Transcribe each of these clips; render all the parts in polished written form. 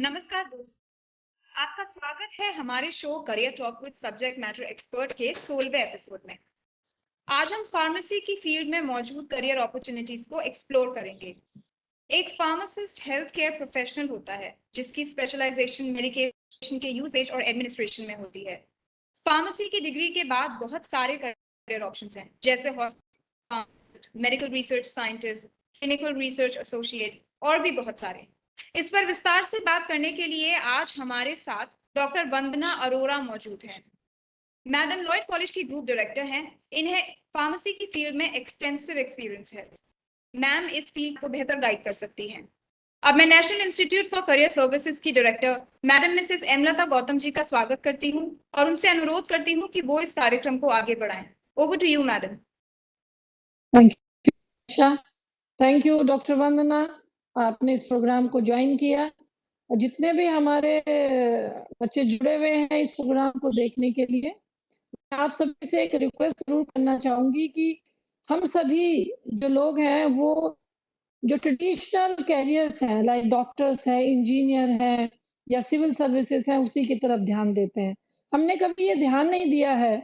नमस्कार दोस्त, आपका स्वागत है हमारे show career talk with subject matter expert के 16वें एपिसोड में। आज हम फार्मेसी की फील्ड में मौजूद करियर अपॉर्चुनिटीज को एक्सप्लोर करेंगे। एक फार्मासिस्ट हेल्थ केयर प्रोफेशनल होता है जिसकी स्पेशलाइजेशन मेडिकेशन के यूसेज और एडमिनिस्ट्रेशन में होती है। फार्मेसी की डिग्री के बाद बहुत सारे करियर ऑप्शंस हैं, जैसे hospital, medical research scientist, clinical research associate और भी बहुत सारे। इस पर विस्तार से बात करने के लिए आज हमारे साथ डॉक्टर वंदना अरोरा मौजूद हैं। मैडम लॉयड कॉलेज की ग्रुप डायरेक्टर हैं। इन्हें फार्मेसी की फील्ड में एक्सटेंसिव एक्सपीरियंस है। मैम इस फील्ड को बेहतर गाइड कर सकती हैं। अब मैं national institute for career services की director madam Mrs एमलता Gautam ji का स्वागत करती हूँ और उनसे अनुरोध करती हूँ कि वो इस कार्यक्रम को आगे बढ़ाएं। Over to you madam. Thank you doctor Vandana, आपने इस प्रोग्राम को ज्वाइन किया। जितने भी हमारे बच्चे जुड़े हुए हैं इस प्रोग्राम को देखने के लिए, मैं आप सभी से एक रिक्वेस्ट जरूर करना चाहूंगी कि हम सभी जो लोग हैं वो जो ट्रेडिशनल कैरियर्स हैं, लाइक डॉक्टर्स हैं, इंजीनियर हैं या सिविल सर्विसेज हैं, उसी की तरफ ध्यान देते हैं। हमने कभी ये ध्यान नहीं दिया है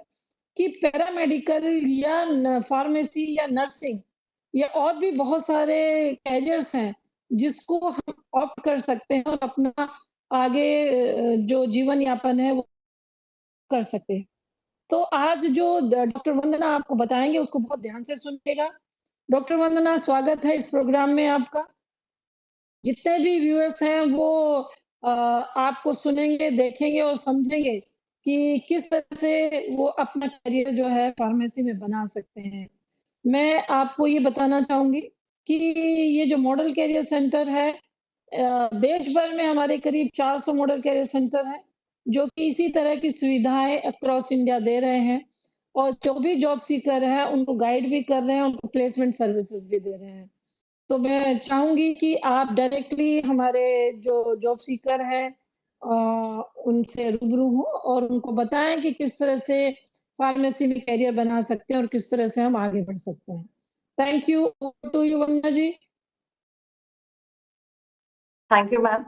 कि पैरामेडिकल या फार्मेसी या नर्सिंग या और भी बहुत सारे कैरियर्स हैं जिसको हम ऑप्ट कर सकते हैं और अपना आगे जो जीवन यापन है वो कर सकते हैं। तो आज जो डॉक्टर वंदना आपको बताएंगे उसको बहुत ध्यान से सुनिएगा। डॉक्टर वंदना, स्वागत है इस प्रोग्राम में आपका। जितने भी व्यूअर्स हैं वो आपको सुनेंगे, देखेंगे और समझेंगे कि किस तरह से वो अपना करियर जो है फार्मेसी में बना सकते हैं। मैं आपको ये बताना चाहूंगी कि ये जो मॉडल कैरियर सेंटर है, देश भर में हमारे करीब 400 मॉडल कैरियर सेंटर हैं जो कि इसी तरह की सुविधाएं अक्रॉस इंडिया दे रहे हैं और जो भी जॉब सीकर है उनको गाइड भी कर रहे हैं, उनको प्लेसमेंट सर्विसेज भी दे रहे हैं। तो मैं चाहूंगी कि आप डायरेक्टली हमारे जो जॉब सीकर हैं उनसे रूबरू हो और उनको बताएं कि किस तरह से फार्मेसी में करियर बना सकते हैं और किस तरह से हम आगे बढ़ सकते हैं। Thank you to you Vandana ji. Thank you, ma'am.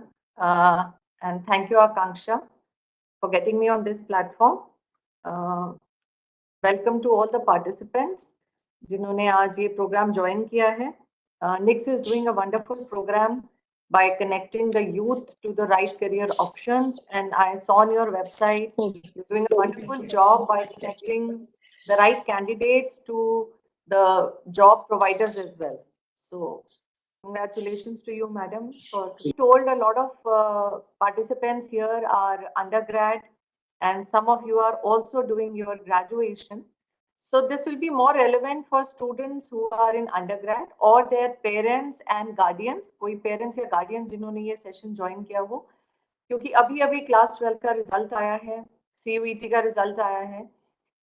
And thank you, Akanksha, for getting me on this platform. Welcome to all the participants जिन्होंने आज ये program join किया है. Nix is doing a wonderful program by connecting the youth to the right career options, and I saw on your website you're doing a wonderful job by connecting the right candidates to the job providers as well. So congratulations to you, madam. We told a lot of participants here are undergrad, and some of you are also doing your graduation. So this will be more relevant for students who are in undergrad or their parents and guardians. कोई parents या guardians जिन्होंने ये session join किया हो, क्योंकि अभी class 12 का result आया है, CUET का result आया है,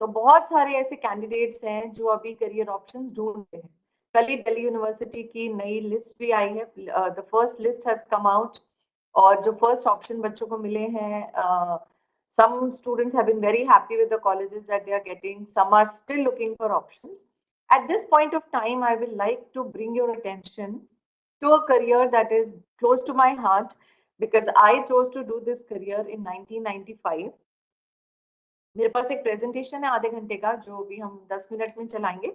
तो बहुत सारे ऐसे candidates हैं जो अभी career options ढूंढ रहे हैं। कल ही दिल्ली यूनिवर्सिटी की नई लिस्ट भी आई है, the first list has come out, और जो फर्स्ट ऑप्शन बच्चों को मिले हैं, some students have been very happy with the colleges that they are getting, some are still looking for options. At this point of time, I will like to bring your attention to a career that is close to my heart because I chose to do this career in 1995. मेरे पास एक presentation है आधे घंटे का जो भी हम 10 minute में चलाएंगे,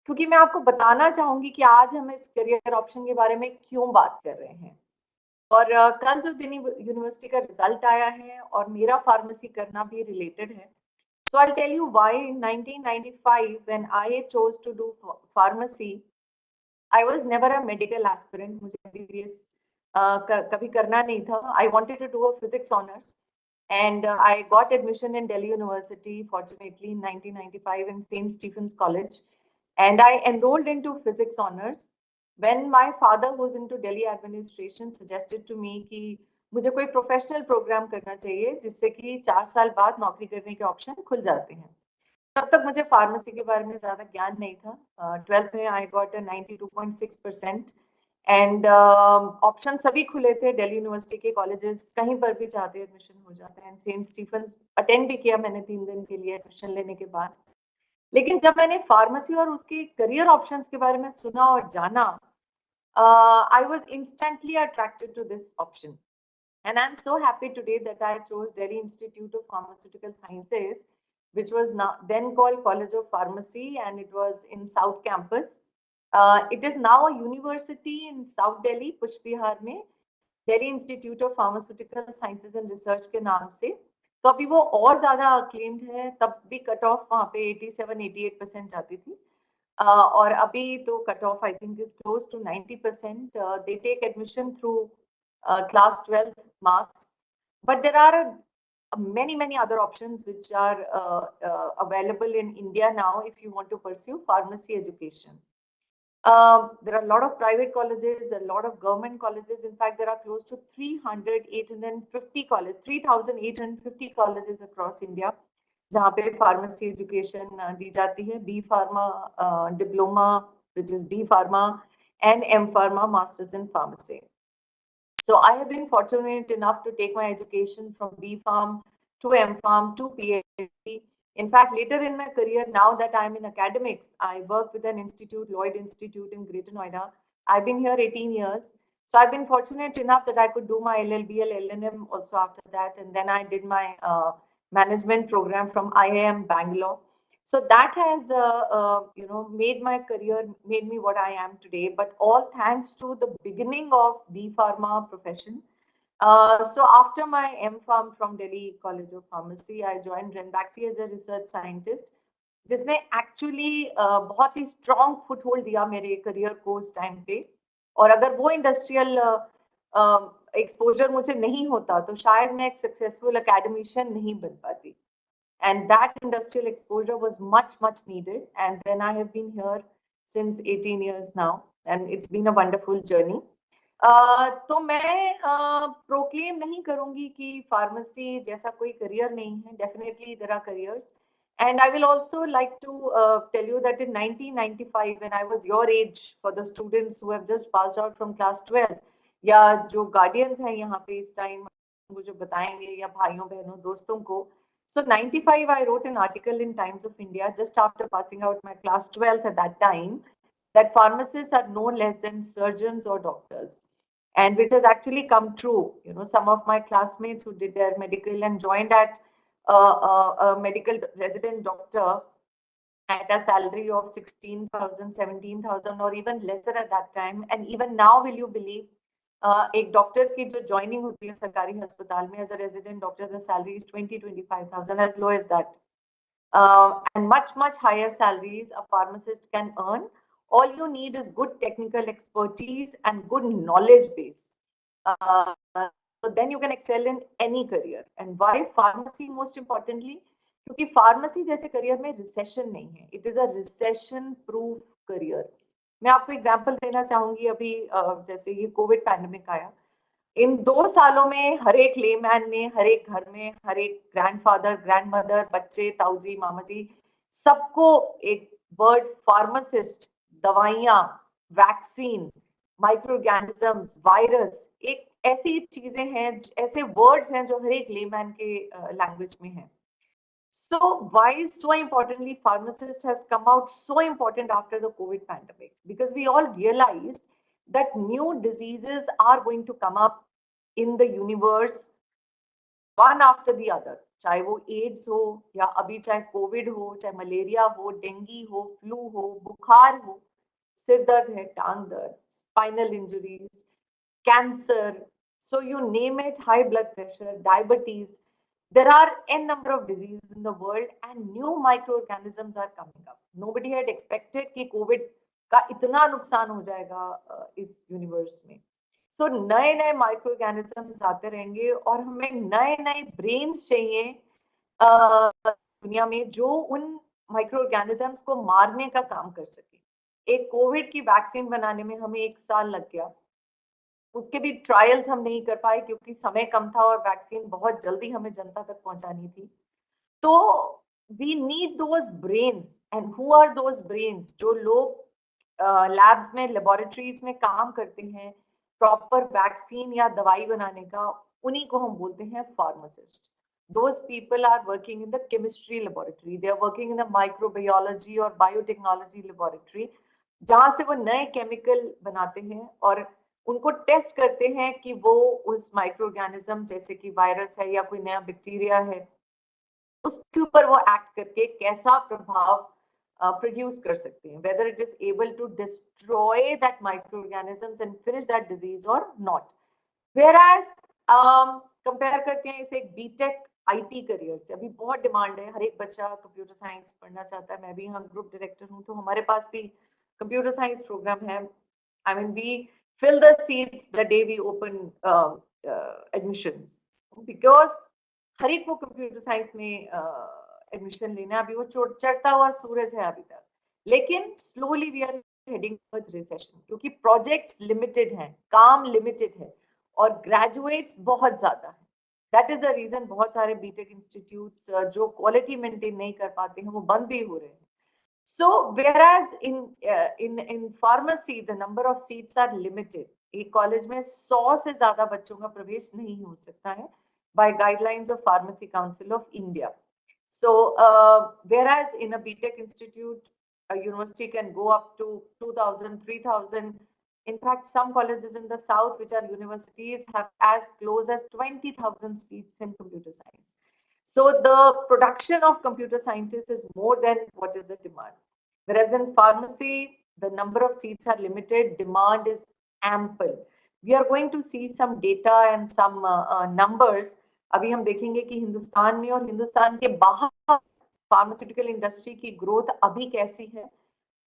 क्योंकि मैं आपको बताना चाहूंगी कि आज हम इस करियर ऑप्शन के बारे में क्यों बात कर रहे हैं। और कल जो दिल्ली यूनिवर्सिटी का रिजल्ट आया है और मेरा फार्मेसी करना भी रिलेटेड है, so I tell you why in 1995 when I chose to do pharmacy, I was never a medical aspirant. मुझे एमबीबीएस कभी करना नहीं था। I wanted to do a physics honours and I got admission in Delhi University, fortunately, in 1995 in St. Stephen's College, and I enrolled into physics honors. When my father, who's into Delhi administration, suggested to me कि मुझे कोई professional program करना चाहिए जिससे कि 4 साल बाद नौकरी करने के ऑप्शन खुल जाते हैं। तब तक मुझे फार्मेसी के बारे में ज़्यादा ज्ञान नहीं था। 12th में I got a 92.6%, and option सभी खुले थे। दिल्ली यूनिवर्सिटी के कॉलेजेस कहीं पर भी चाहते एडमिशन हो जाते हैं। सेंट स्टीफेंस अटेंड भी किया मैंने 3 दिन के लिए एडमिशन लेने के बाद। लेकिन जब मैंने फार्मेसी और उसके करियर ऑप्शंस के बारे में सुना और जाना, I was instantly attracted to this option. And I'm so happy today that I chose Delhi Institute of Pharmaceutical Sciences, which was then called College of Pharmacy, and it was in South Campus. It is now a university in South Delhi, Push Bihar mein, Delhi Institute of Pharmaceutical Sciences and Research के नाम से. तो अभी वो और ज़्यादा acclaimed है, तब भी कट ऑफ वहाँ पे 87-88% जाती थी. और अभी तो cut off I think is close to 90%. They take admission through class 12th marks, but there are many other options which are available in India now if you want to pursue pharmacy education. There are a lot of private colleges, there are a lot of government colleges. In fact, there are close to 3,850 colleges across India जहाँ पे pharmacy education दी जाती है. B Pharma diploma, which is D Pharma, and M Pharma, masters in pharmacy. So I have been fortunate enough to take my education from B Pharm to M Pharm to PhD. In fact, later in my career, now that I'm in academics, I work with an institute, Lloyd Institute in Greater Noida. I've been here 18 years. So I've been fortunate enough that I could do my LLB, LLM also after that. And then I did my management program from IIM Bangalore. So that has, made my career, made me what I am today, but all thanks to the beginning of B Pharma profession. So after my M Pharm from Delhi College of Pharmacy, I joined Ranbaxy as a research scientist, जिसने actually बहुत ही strong foothold दिया मेरे career को उस time पे. और अगर वो industrial exposure मुझे नहीं होता, तो शायद मैं एक successful academician नहीं बन पाती. And that industrial exposure was much needed. And then I have been here since 18 years now, and it's been a wonderful journey. तो मैं proclaim नहीं करूँगी कि pharmacy जैसा कोई career नहीं है. Definitely there are careers. And I will also like to tell you that in 1995, when I was your age, for the students who have just passed out from class 12, या जो guardians हैं यहाँ पे इस time मुझे बताएंगे, या भाइयों बहनों दोस्तों को. So 95, I wrote an article in Times of India just after passing out my class 12th at that time, that pharmacists are no less than surgeons or doctors, and which has actually come true. You know, some of my classmates who did their medical and joined at a medical resident doctor at a salary of 16,000, 17,000 or even lesser at that time. And even now, will you believe, एक doctor की जो joining होती है सरकारी अस्पताल में as a resident doctor, the salary is 20-25,000, as low as that, and much higher salaries a pharmacist can earn. All you need is good technical expertise and good knowledge base. So then you can excel in any career. And why pharmacy most importantly? क्योंकि pharmacy जैसे career में recession नहीं है. It is a recession proof career. मैं आपको example देना चाहूंगी. अभी जैसे ये कोविड पैंडेमिक आया, इन 2 सालों में हर एक लेमैन ने, हर एक घर में, हर एक ग्रैंडफादर, ग्रैंडमदर, बच्चे, ताऊजी, मामा जी, सबको एक वर्ड फार्मासिस्ट, दवाइयाँ, वैक्सीन, माइक्रोऑर्गेनिजम्स, वायरस, एक ऐसी चीजें हैं, ऐसे वर्ड्स हैं जो हर एक लेमैन के लैंग्वेज में है. So why so importantly pharmacist has come out so important after the COVID pandemic? Because we all realized that new diseases are going to come up in the universe one after the other. चाहे वो AIDS हो, या अभी चाहे COVID हो, चाहे malaria हो, dinghy हो, फ्लू हो, बुखार हो, सिर दर्द है, टांग दर्द, spinal injuries, cancer, so you name it, high blood pressure, diabetes. There are n number of diseases in the world and new microorganisms are coming up. Nobody had expected कि COVID का इतना नुकसान हो जाएगा इस यूनिवर्स में. So नए microorganisms आते रहेंगे और हमें नए brains चाहिए दुनिया में जो उन microorganisms को मारने का काम कर सके. एक कोविड की वैक्सीन बनाने में हमें 1 साल लग गया. उसके भी ट्रायल्स हम नहीं कर पाए क्योंकि समय कम था और वैक्सीन बहुत जल्दी हमें जनता तक पहुंचानी थी. तो we need those brains. And who are those brains? जो लोग लैब्स में, लेबोरेटरीज में काम करते हैं प्रॉपर वैक्सीन या दवाई बनाने का, उन्हीं को हम बोलते हैं pharmacist. Those people are working in the chemistry laboratory, they are working in the microbiology or biotechnology laboratory, जहां से वो नए केमिकल बनाते हैं और उनको टेस्ट करते हैं कि वो उस माइक्रो ऑर्गेनिज्म जैसे कि वायरस है या कोई नया बैक्टीरिया है, उसके ऊपर वो एक्ट करके कैसा प्रभाव प्रोड्यूस कर सकते हैं, whether it is able to destroy that microorganisms and finish that disease or not. Whereas compare करते हैं इसे एक बीटेक आईटी करियर से, अभी बहुत डिमांड है, हर एक बच्चा कंप्यूटर साइंस पढ़ना चाहता है। मैं भी, हम ग्रुप डायरेक्टर हूँ, तो हमारे पास भी कंप्यूटर साइंस प्रोग्राम है। I mean we fill the seats the day we open admissions, because हर एक को कंप्यूटर साइंस में एडमिशन लेना, अभी वो चढ़ता हुआ सूरज है अभी तक, लेकिन slowly we are heading towards recession, क्योंकि प्रोजेक्ट्स लिमिटेड हैं, काम लिमिटेड है और ग्रेजुएट्स बहुत ज्यादा है। दैट इज द रीजन बहुत सारे बीटेक इंस्टीट्यूट्स जो क्वालिटी मेंटेन नहीं कर पाते हैं वो बंद भी हो रहे हैं। So whereas in pharmacy the number of seats are limited, एक कॉलेज में 100 से ज्यादा बच्चों का प्रवेश नहीं हो सकता है by guidelines of Pharmacy Council of India. So whereas in a BTech institute a university can go up to 2000 3000, in fact some colleges in the south which are universities have as close as 20,000 seats in computer science. So the production of computer scientists is more than what is the demand. Whereas in pharmacy, the number of seats are limited, demand is ample. We are going to see some data and some numbers. अभी हम देखेंगे कि हिंदुस्तान में और हिंदुस्तान के बाहर pharmaceutical industry की growth अभी कैसी है,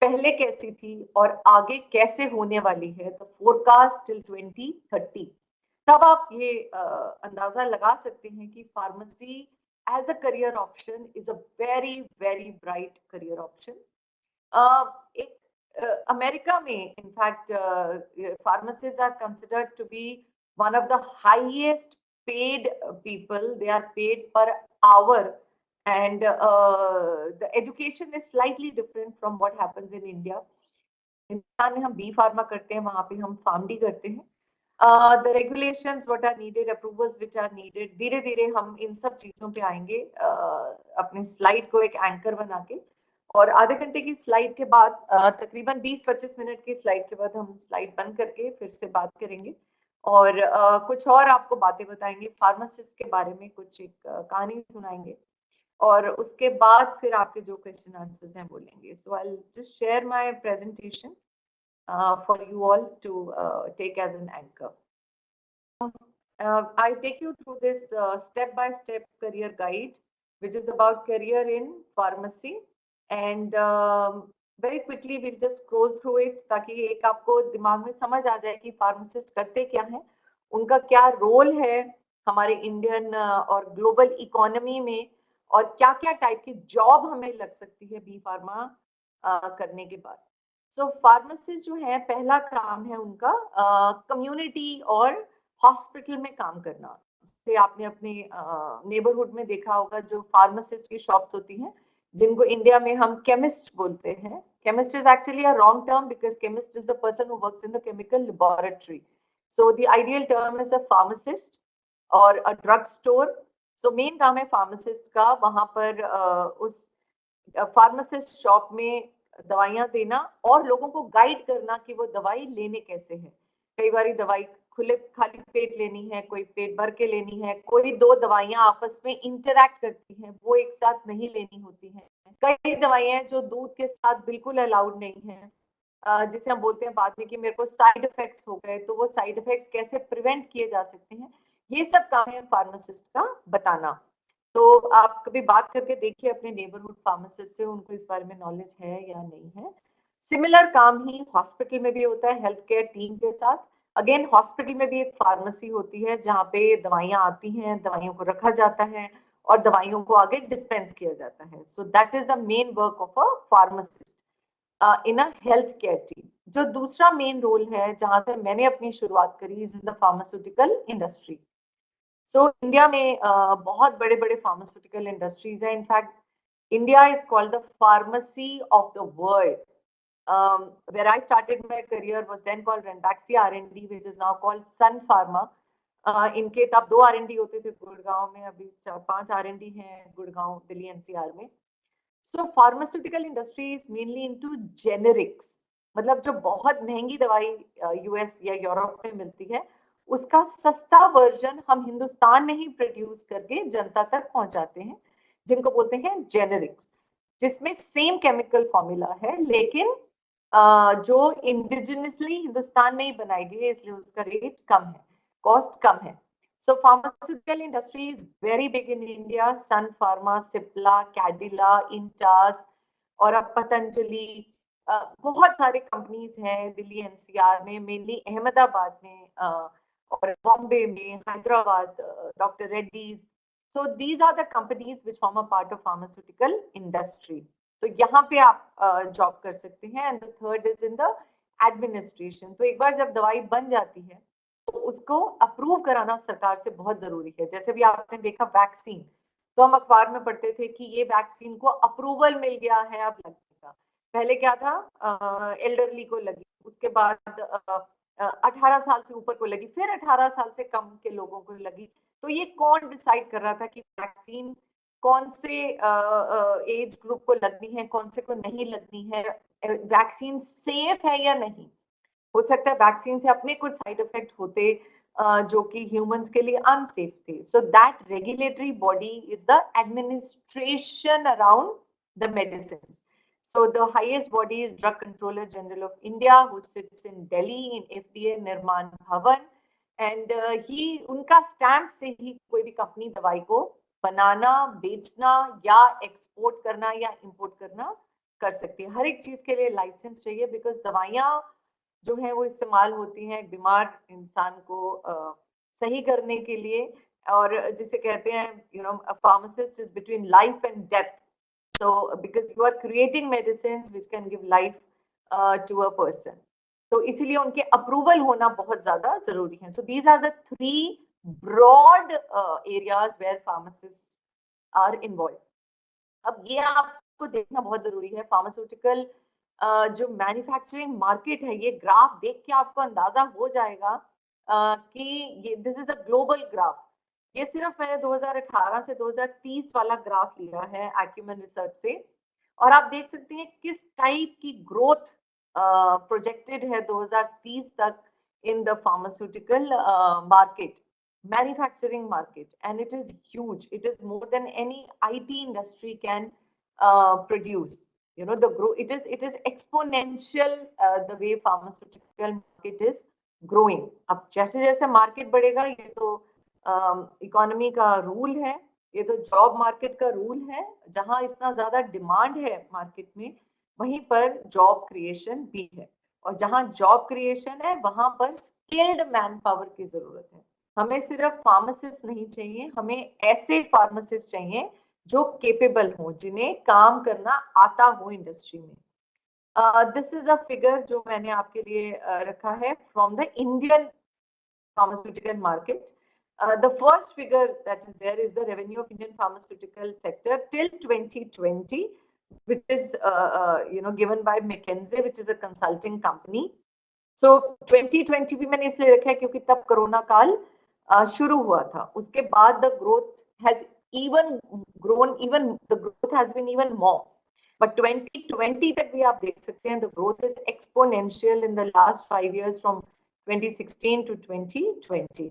पहले कैसी थी और आगे कैसे होने वाली है, तो फोरकास्ट टिल 2030। तब आप ये अंदाजा लगा सकते हैं कि pharmacy as a career option is a very very bright career option. America में in fact pharmacists are considered to be one of the highest paid people. They are paid per hour, and the education is slightly different from what happens in India. Hindustan में हम B pharma करते हैं, वहां पे हम PharmD करते हैं। the regulations what are needed, approvals which are needed, धीरे धीरे हम इन सब चीजों पे आएंगे अपने स्लाइड को एक एंकर बना के, और आधे घंटे की स्लाइड के बाद तकरीबन 20-25 मिनट की स्लाइड के बाद हम स्लाइड बंद करके फिर से बात करेंगे और कुछ और आपको बातें बताएंगे, फार्मासिस्ट के बारे में कुछ एक कहानी सुनाएंगे और उसके बाद फिर आपके जो क्वेश्चन आंसर्स हैं बोलेंगे। So I will just share my presentation for you all to take as an anchor. I take you through this step-by-step career guide, which is about career in pharmacy, and very quickly we'll just scroll through it ताकि एक आपको दिमाग में समझ आ जाए कि pharmacist करते क्या हैं, उनका क्या रोल है हमारे इंडियन और ग्लोबल इकोनॉमी में, और क्या क्या टाइप की जॉब हमें लग सकती है बी फार्मा करने के बाद। सो फार्मासिस्ट जो है, पहला काम है उनका कम्युनिटी और हॉस्पिटल में काम करना। जैसे आपने अपने नेबरहुड में देखा होगा जो फार्मासिस्ट की शॉप्स होती हैं, जिनको इंडिया में हम केमिस्ट बोलते हैं। Chemist is actually a wrong term because chemist is the person who works in the chemical laboratory. So the ideal term is a pharmacist और a drug store. So main काम है pharmacist का वहां पर उस pharmacist shop में दवाइयां देना और लोगों को गाइड करना कि वो दवाई लेने कैसे हैं। कई बार दवाई खुले खाली पेट लेनी है, कोई पेट भर के लेनी है, कोई दो दवाइयां आपस में इंटरैक्ट करती हैं वो एक साथ नहीं लेनी होती हैं। कई दवाइयां जो दूध के साथ बिल्कुल अलाउड नहीं है, जिसे हम बोलते हैं बाद में कि मेरे को साइड इफेक्ट्स हो गए, तो वो साइड इफेक्ट्स कैसे प्रिवेंट किए जा सकते हैं, ये सब काम है फार्मासिस्ट का बताना। तो आप कभी बात करके देखिए अपने नेबरहुड फार्मासिस्ट से, उनको इस बारे में नॉलेज है या नहीं है। सिमिलर काम ही हॉस्पिटल में भी होता है हेल्थ केयर टीम के साथ। अगेन हॉस्पिटल में भी एक फार्मेसी होती है जहाँ पे दवाइयाँ आती हैं, दवाइयों को रखा जाता है और दवाइयों को आगे डिस्पेंस किया जाता है। So that is the main work of a pharmacist in a health care team. जो दूसरा मेन रोल है जहाँ से मैंने अपनी शुरुआत करी is in the pharmaceutical industry. So India में बहुत बड़े बड़े फार्मास्यूटिकल इंडस्ट्रीज हैं। In fact India is called the pharmacy of the world. where I started my career was then called Ranbaxy R&D, which is now called Sun Pharma. इनके तब 2 R&D होते थे गुड़गांव में, अभी 4-5 R&D हैं गुड़गांव, दिल्ली NCR में। So pharmaceutical industry is mainly into generics, मतलब जो बहुत महंगी दवाई यूएस या यूरोप में मिलती है, उसका सस्ता वर्जन हम हिंदुस्तान में ही प्रोड्यूस करके जनता तक पहुंचाते हैं, जिनको बोलते हैं जेनेरिक्स, जिसमें सेम केमिकल फॉर्मूला है, लेकिन जो इंडिजिनसली हिंदुस्तान में ही बनाई गई है, इसलिए उसका रेट कम है, कॉस्ट कम है. So pharmaceutical industry is very big in India. Sun Pharma, Cipla, Cadila, Intas और अब पतंजलि, बहुत सारे कंपनीज हैं दिल्ली एनसीआर में, मेनली अहमदाबाद में और बॉम्बे में, Hyderabad, doctor Reddy's. So these are the companies which form a part of pharmaceutical industry. तो यहाँ पे आप जॉब कर सकते हैं. And the third is in the administration. तो एक बार जब दवाई बन जाती है तो उसको अप्रूव कराना सरकार से बहुत जरूरी है. जैसे भी आपने देखा वैक्सीन, तो हम अखबार में पढ़ते थे कि ये वैक्सीन को अप्रूवल मिल गया है अब लगने का. पहले क्या था, एल्डरली को लगी, उसके बाद 18 साल से ऊपर को लगी, फिर 18 साल से कम के लोगों को लगी. तो ये कौन डिसाइड कर रहा था कि वैक्सीन कौन से एज ग्रुप को लगनी है, कौन से को नहीं लगनी है, वैक्सीन सेफ है या नहीं. हो सकता है वैक्सीन से अपने कुछ साइड इफेक्ट होते जो कि ह्यूमंस के लिए अनसेफ थे. So that regulatory body is the administration around the medicines. So the highest body is Drug Controller General of India, who sits in Delhi in FDA Nirman Bhavan, and उनका stamp से ही कोई भी company दवाई को बनाना, बेचना या export करना या इंपोर्ट करना कर सकती है. हर एक चीज के लिए लाइसेंस चाहिए, बिकॉज दवाइयाँ जो है वो इस्तेमाल होती हैं एक बीमार इंसान को सही करने के लिए, और जिसे कहते हैं pharmacist is between life and death. So because you are creating medicines which can give life to a person, तो इसीलिए उनके अप्रूवल होना बहुत ज्यादा जरूरी है. So these are the three broad areas where pharmacists are involved. अब ये आपको देखना बहुत जरूरी है. फार्मास्यूटिकल जो मैन्युफैक्चरिंग मार्केट है, ये ग्राफ देख के आपको अंदाजा हो जाएगा कि ये this is a global graph. ये सिर्फ मैंने 2018 से 2030 वाला ग्राफ लिया है एक्यूमेन रिसर्च से, और आप देख सकते हैं किस टाइप की ग्रोथ प्रोजेक्टेड है 2030 तक इन the pharmaceutical market, manufacturing market, and it is huge. It is more than any IT industry can produce. The growth, it is exponential, the way pharmaceutical market is growing. अब जैसे जैसे market बढ़ेगा, ये तो economy का rule है, ये तो जॉब मार्केट का रूल है. जहां इतना ज्यादा डिमांड है मार्केट में, वहीं पर जॉब क्रिएशन भी है, और जहां जॉब क्रिएशन है वहां पर स्किल्ड मैन पावर की जरूरत है. हमें सिर्फ फार्मासिस्ट नहीं चाहिए, हमें ऐसे फार्मासिस्ट चाहिए जो केपेबल हो, जिन्हें काम करना आता हो इंडस्ट्री में. दिस इज अ फिगर जो मैंने आपके लिए रखा है from the Indian pharmaceutical market. The first figure that is there is the revenue of Indian pharmaceutical sector till 2020, which is given by McKinsey, which is a consulting company. So 2020 भी मैंने इसलिए रखा है क्योंकि तब कोरोना काल शुरू हुआ था. उसके बाद the growth has even grown, even the growth has been even more. But 2020 तक भी आप देख सकते हैं the growth is exponential in the last 5 years from 2016 to 2020.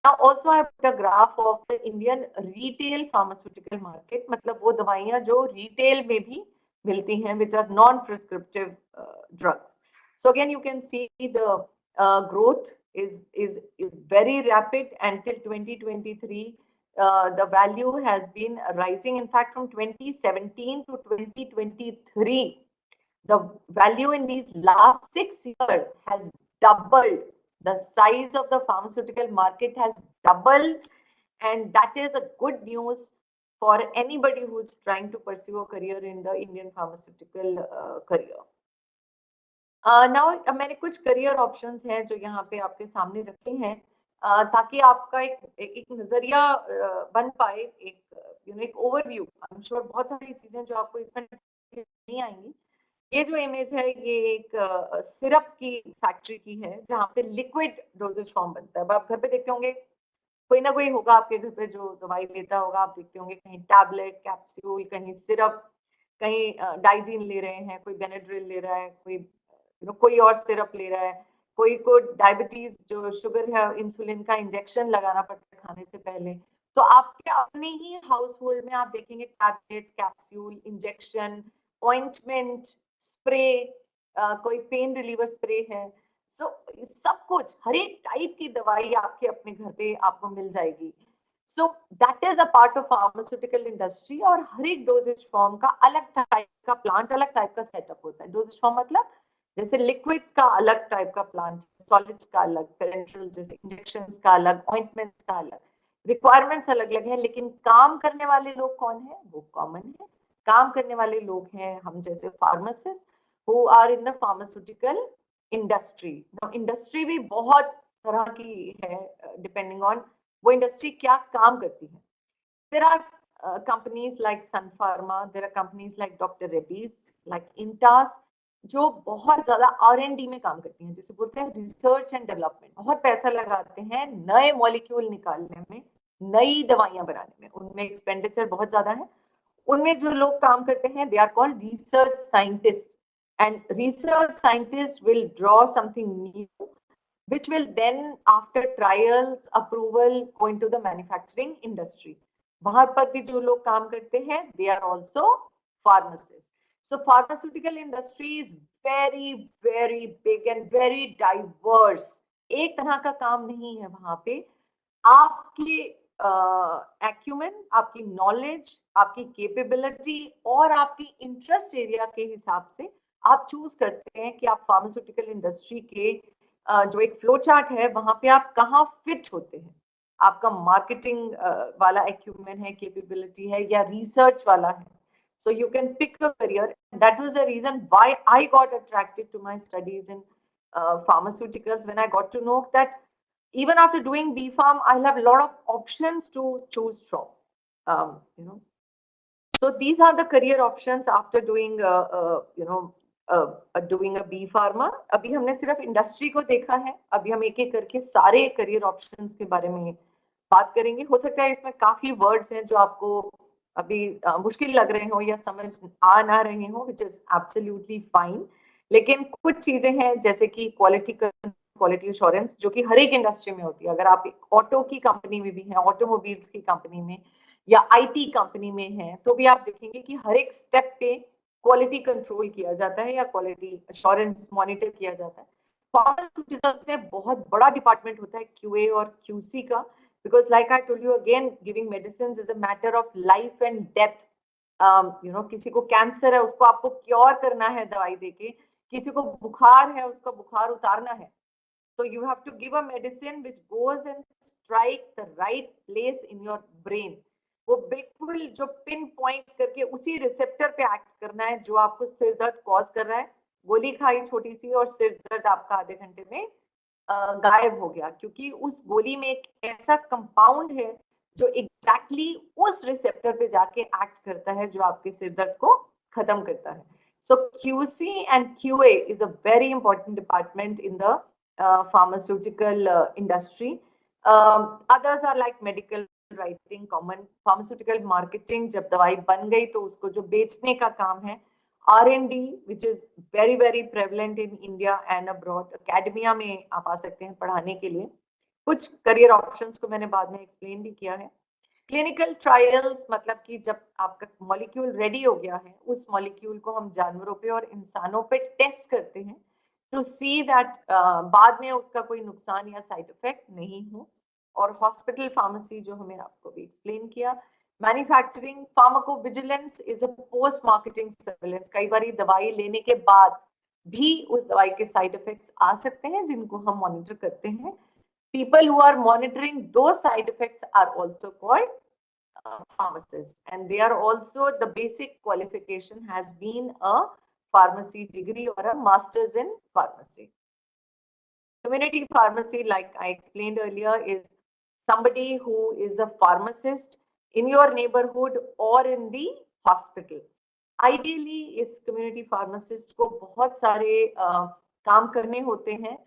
Now also I put a graph of the Indian retail pharmaceutical market, मतलब वो दवाइयाँ जो retail में भी मिलती हैं, which are non-prescriptive drugs. So again you can see the growth is very rapid until 2023. The value has been rising. In fact, from 2017 to 2023, the value in these last 6 years has doubled. The size of the pharmaceutical market has doubled, and that is a good news for anybody who is trying to pursue a career in the Indian pharmaceutical career. Now मैंने कुछ career options हैं जो यहाँ पे आपके सामने रखे हैं, ताकि आपका एक नजरिया बन पाए, एक ओवरव्यू. आई एम श्योर बहुत सारी चीजें जो आपको इसमें नहीं आएंगी. ये जो इमेज है ये एक सिरप की फैक्ट्री की है, जहाँ पे लिक्विड डोजेज फॉर्म बनता है. अब आप घर पे देखते होंगे, कोई ना कोई होगा आपके घर पे जो दवाई लेता होगा. आप देखते होंगे कहीं टैबलेट, कैप्सूल, कहीं सिरप, कहीं डाइजीन ले रहे हैं, कोई बेनेड्रिल ले रहा है, कोई कोई और सिरप ले रहा है, कोई को डायबिटीज जो शुगर है, इंसुलिन का इंजेक्शन लगाना पड़ता है खाने से पहले। तो आपके अपने ही हाउस होल्ड में आप देखेंगे tablets, capsule, injection, ointment, spray, कोई पेन रिलीवर स्प्रे है। सो सब कुछ, हर एक टाइप की दवाई आपके अपने घर पे आपको मिल जाएगी। So that is a part of pharmaceutical industry. और हर एक डोजेज फॉर्म का अलग टाइप का प्लांट, अलग टाइप का सेटअप होता है। डोजेज फॉर्म मतलब जैसे लिक्विड्स का अलग टाइप का प्लांट, सॉलिड्स का अलग, पेरेंट्रल जैसे इंजेक्शंस का अलग, ऑइंटमेंट्स का अलग, रिक्वायरमेंट्स अलग अलग है। लेकिन काम करने वाले लोग कौन है? वो कॉमन है। काम करने वाले लोग हैं हम जैसे pharmacist who are in the pharmaceutical industry. Industry भी बहुत तरह की है, डिपेंडिंग ऑन वो इंडस्ट्री क्या काम करती है। There are companies like Sun Pharma, there are companies like Dr. Reddy's, like Intas, जो बहुत ज्यादा R&D में काम करती हैं, जिसे बोलते हैं रिसर्च एंड डेवलपमेंट। बहुत पैसा लगाते हैं नए मॉलिक्यूल निकालने में, नई दवाइयां बनाने में, उनमें एक्सपेंडिचर बहुत ज्यादा है। उनमें जो लोग काम करते हैं they are called research scientist, and research scientist will draw something new which will then after trials approval go into the manufacturing industry. वहां पर भी जो लोग काम करते हैं they are also pharmacists. So pharmaceutical industry is very very big and very diverse. एक तरह का काम नहीं है वहां पे। आपकी एक्यूमेन, आपकी नॉलेज, आपकी कैपेबिलिटी और आपकी इंटरेस्ट एरिया के हिसाब से आप चूज करते हैं कि आप फार्मास्यूटिकल इंडस्ट्री के जो एक फ्लो चार्ट है वहां पे आप कहाँ फिट होते हैं। आपका मार्केटिंग वाला एक्यूमेन है, कैपेबिलिटी है, या रिसर्च वाला है। So you can pick a career. That was the reason why I got attracted to my studies in pharmaceuticals, when I got to know that even after doing B Pharm, I'll have a lot of options to choose from. So these are the career options after doing, doing a B Pharma. अभी हमने सिर्फ industry को देखा है, अभी हम एक एक करके सारे करियर ऑप्शंस के बारे में बात करेंगे। हो सकता है इसमें काफी वर्ड्स हैं जो आपको अभी मुश्किल लग रहे हो या समझ आ ना रहे हो, विच इज एब्सोल्युटली फाइन। लेकिन कुछ चीजें हैं जैसे कि क्वालिटी एश्योरेंस, जो कि हर एक इंडस्ट्री में होती है। अगर आप एक ऑटो की कंपनी में भी हैं, ऑटोमोबाइल्स की कंपनी में या आईटी कंपनी में हैं, तो भी आप देखेंगे कि हर एक स्टेप पे क्वालिटी कंट्रोल किया जाता है या क्वालिटी एश्योरेंस मॉनिटर किया जाता है। फार्मास्यूटिकल्स में बहुत बड़ा डिपार्टमेंट होता है क्यूए और क्यूसी का, because like I told you again, giving medicines is a matter of life and death. किसी को कैंसर है, उसको आपको क्योर करना है दवाई देके, किसी को बुखार है, उसका बुखार उतारना है। So you have to give a medicine which goes and strike the right place in your brain. वो बिल्कुल जो पिन पॉइंट करके उसी रिसेप्टर पे एक्ट करना है जो आपको सिर दर्द कॉज कर रहा है। गोली खाई छोटी सी और सिर दर्द आपका आधे घंटे में गायब हो गया, क्योंकि उस गोली में एक ऐसा कंपाउंड है जो एग्जैक्टली उस रिसेप्टर पे जाके एक्ट करता है जो आपके सिर दर्द को खत्म करता है। सो QC and QA is a very important department in the pharmaceutical industry. Others are like medical writing, common pharmaceutical marketing, जब दवाई बन गई तो उसको जो बेचने का काम है, R&D, which is very very prevalent in India and abroad. Academia में आप आ सकते हैं पढ़ाने के लिए। कुछ करियर ऑप्शंस को मैंने बाद में एक्सप्लेन भी किया है। क्लिनिकल ट्रायल्स मतलब कि जब आपका मॉलिक्यूल रेडी हो गया है, उस मॉलिक्यूल को हम जानवरों पे और इंसानों पे टेस्ट करते हैं टू सी दैट बाद में उसका कोई नुकसान या साइड इफेक्ट नहीं हो। और हॉस्पिटल फार्मेसी जो हमें आपको भी एक्सप्लेन किया। Manufacturing pharmacovigilance is a post marketing surveillance. कई बार दवाई लेने के बाद भी उस दवाई के साइड इफेक्ट्स आ सकते हैं जिनको हम मॉनिटर करते हैं। People who are monitoring those side effects are also called pharmacists, and they are also, the basic qualification has been a pharmacy degree or a master's in pharmacy. Community pharmacy, like I explained earlier, is somebody who is a pharmacist in your neighborhood or in the hospital. Ideally इस community pharmacist को बहुत सारे काम करने होते हैं।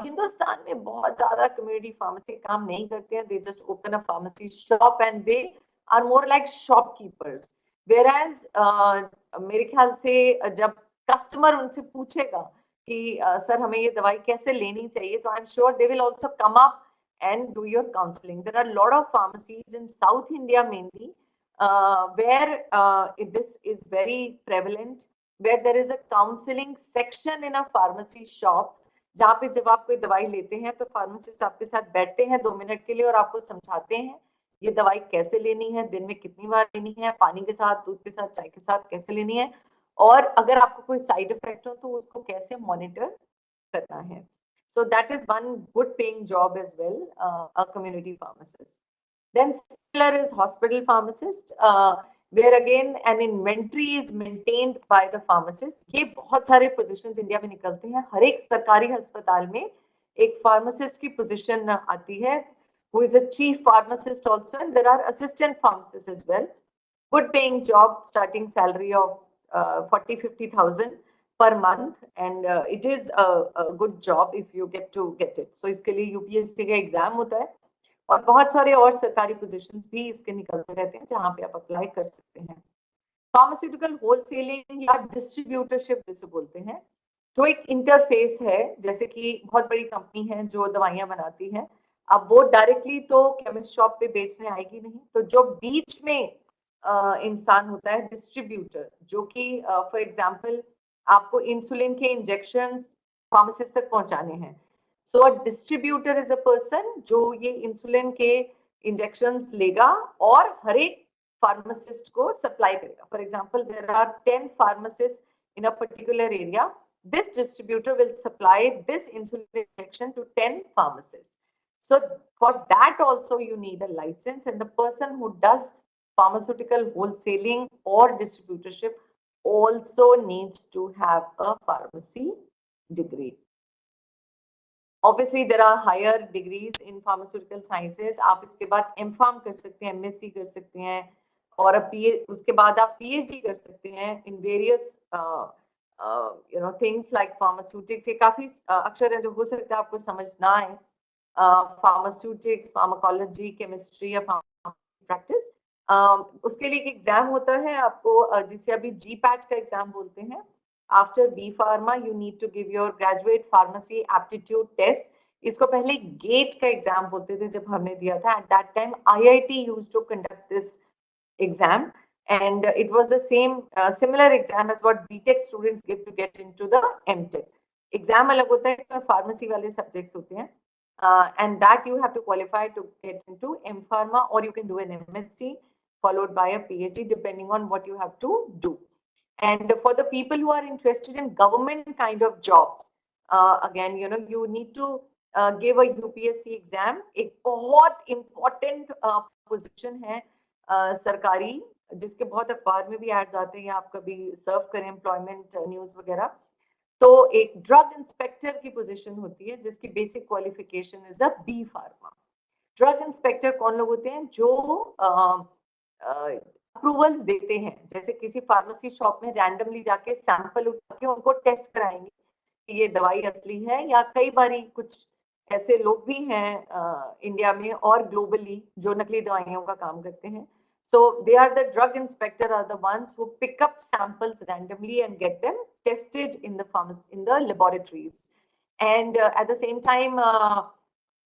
हिंदुस्तान में बहुत ज्यादा कम्युनिटी फार्मेसी काम नहीं करते हैं। They just open a pharmacy shop and they are more like shopkeepers. Whereas मेरे ख्याल से जब कस्टमर उनसे पूछेगा कि सर हमें ये दवाई कैसे लेनी चाहिए, तो I am sure they will also come up and do your counseling. There are a lot of pharmacies in South India mainly where this is very prevalent, where there is a counseling section in a pharmacy shop, जहाँ पे जब आप कोई दवाई लेते हैं तो pharmacist आपके साथ बैठते हैं 2 मिनट के लिए और आपको समझाते हैं ये दवाई कैसे लेनी है, दिन में कितनी बार लेनी है, पानी के साथ, दूध के साथ, चाय के साथ कैसे लेनी है, और अगर आपको कोई साइड इफेक्ट हो तो उसको कैसे मॉनिटर करना है. So that is one good paying job as well, a community pharmacist. Then similar is hospital pharmacist, where again an inventory is maintained by the pharmacist. ये बहुत सारे positions इंडिया में निकलते हैं. हर एक सरकारी अस्पताल में एक pharmacist की position आती है, who is a chief pharmacist also, and there are assistant pharmacists as well. Good paying job, starting salary of 40-50,000 per month, and it is a good job if you get to get it. So इसके लिए UPSC का exam होता है और बहुत सारे और सरकारी पोजीशंस भी इसके निकलते रहते हैं जहाँ पे आप अप्लाई कर सकते हैं. फार्मास्यूटिकल होलसेलिंग या डिस्ट्रीब्यूटरशिप जिसे बोलते हैं, जो एक इंटरफेस है, जैसे कि बहुत बड़ी कंपनी है जो दवाइयां बनाती है, अब वो डायरेक्टली तो केमिस्ट शॉप पे बेचने आएगी नहीं, तो जो बीच में इंसान होता है डिस्ट्रीब्यूटर, जो कि फॉर एग्जांपल आपको इंसुलिन के इंजेक्शंस फार्मासिस्ट तक पहुंचाने हैं. So a distributor is a person जो ये इंसुलिन के इंजेक्शंस लेगा और हर एक फार्मासिस्ट को सप्लाई करेगा. For example there are 10 pharmacist in a particular area. This distributor will supply this insulin injection to 10 pharmacists. So for that also you need a license, and the person who does pharmaceutical wholesaling or distributorship also needs to have a pharmacy degree. Obviously there are higher degrees in pharmaceutical sciences. आप इसके बाद M.Pharm कर सकते हैं, MSc कर सकते हैं, और उसके बाद आप PhD कर सकते हैं in various things like pharmaceutics. ये काफी अक्षर है जो हो सकता है आपको समझ ना आए. Pharmaceutics, pharmacology, chemistry या practice. उसके लिए एक एग्जाम होता है आपको, जिसे अभी GPAT का एग्जाम बोलते हैं. After B Pharma, you need to give your graduate pharmacy aptitude test. इसको पहले GATE का एग्जाम बोलते थे जब हमने दिया था. At that time, IIT used to conduct this exam, and it was the same similar exam as what BTech students give to get into the MTech. Exam अलग होता है, इसमें pharmacy वाले subjects होते हैं, and that you have to qualify to get into M.Pharma, or you can do an MSc followed by a PhD depending on what you have to do. And for the people who are interested in government kind of jobs, again, you need to give a UPSC exam. एक बहुत important position है सरकारी, जिसके बहुत अखबार में भी ads आते हैं, आप कभी सर्व करें एम्प्लॉयमेंट न्यूज वगैरह. तो एक ड्रग इंस्पेक्टर की पोजीशन होती है जिसकी basic qualification is a B Pharma. Drug inspector कौन लोग होते हैं? जो अप्रूवल्स देते हैं. जैसे किसी फार्मेसी शॉप में रैंडमली जाके सैंपल उठा के उनको टेस्ट कराएंगे कि ये दवाई असली है, या कई बारी कुछ ऐसे लोग भी हैं इंडिया में और ग्लोबली जो नकली दवाइयों का काम करते हैं. So they are the drug inspector are the ones who pick up samples randomly and get them tested in the laboratories. And at the same time,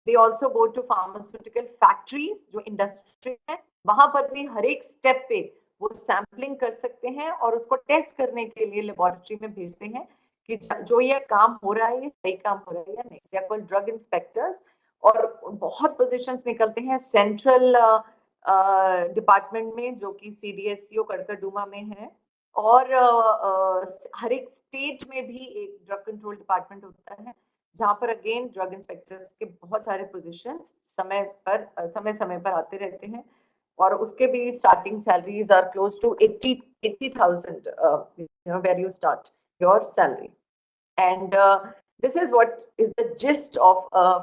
they also go to pharmaceutical factories, जो industry है, वहां पर भी हर एक step पे वो sampling कर सकते हैं और उसको टेस्ट करने के लिए लेबोरेटरी में भेजते हैं कि जो ये काम हो रहा है ये सही काम हो रहा है या नहीं. They are called drug inspectors. और बहुत पोजीशंस निकलते हैं सेंट्रल डिपार्टमेंट में, जो कि CDSCO कड़कड़डूमा में है, और हर एक स्टेट में भी एक ड्रग कंट्रोल डिपार्टमेंट होता है जहाँ पर अगेन ड्रग इंस्पेक्टर्स के बहुत सारे पोजीशंस समय समय पर आते रहते हैं. और उसके भी starting salaries are close to 80,000 where you start your salary. And this is what is the gist of